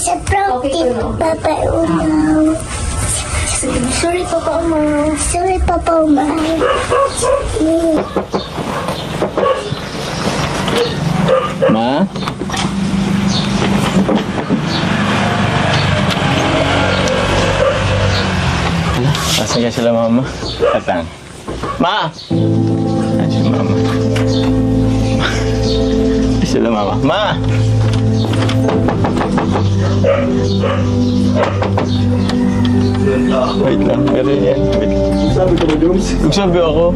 sa practice, Papa Umaw. Sorry, Papa Umaw. Sorry, Papa Umaw. Ma? Asan ka sila, Mama? Katang. Ma! Asan si Mama? Asan sila, Mama? Ma! Wait lang, pero yan. Wait. Sabi ko ba, Jones? Nagsabi ako.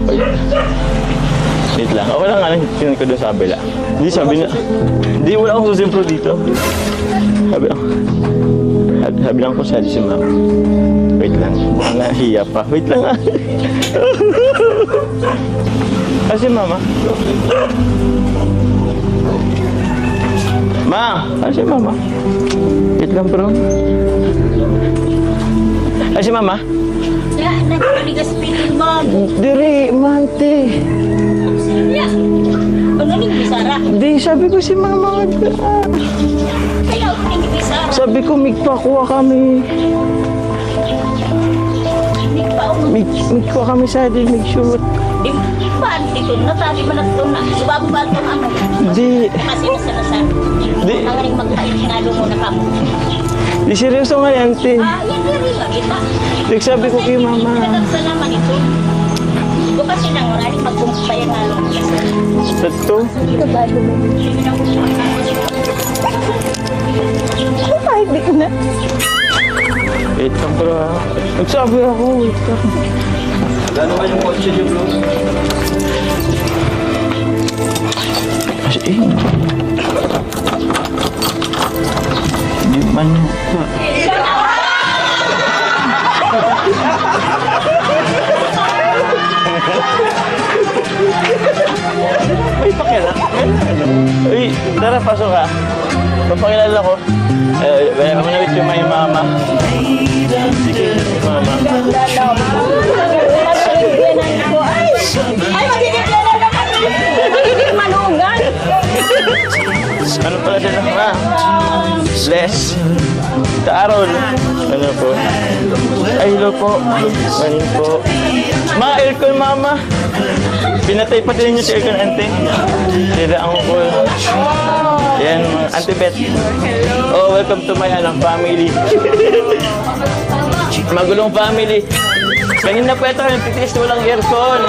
Wait lang. Wala nga lang yun ko doon sa abila. Hindi, sabi na. Hindi, wala akong susimpro dito. Sabi lang ko siya si Mama. Wait lang. Baka nahiya pa. Wait lang ah. Kasi Mama. Ma! Kasi Mama. Wait lang bro. Kasi Mama. Ya, nagpaligas pitin mo. Diri, mante. Ya. Pagaling bisara. Di, sabi ko si Mama. Kaya uling bisara. Sabi ko, migpakuha kami. Migkuha kami sa din, mig-shoot. Di ba, dito na tayo malagton na. Subabo ba itong ano? Di. Kasi nasalasan. Di. Ang ring magpainalo mo na kamo. Di seryoso nga yan, te. Ah, yan rin lang kita. Nagsabi ko kay Mama. Nagsagsalaman ito. Ito kasi nang maraming magkumpay ang along. Ito. Ay, di ko na. Wait lang bro ha. Nagsabi ako, wait lang. Gano'n ba yung kotse niyo, bro? Kasi Di man. Ay, pakilala. Uy, tara, pasok ka. Papakilala ko. I'm gonna meet you my mama. Sige, mama. Ay, magiging na naman. Manugan. Ano pala sila? Ma? Les? Taarol? Ano po? Ay, hello po. Manin po. Ma, aircon mama. Pinatay pati ninyo si aircon, ante. Sila ang cool. Yan, Auntie Beth. Oh, welcome to my family. Magulong family. Kanina po ito, nagtitiis walang aircon.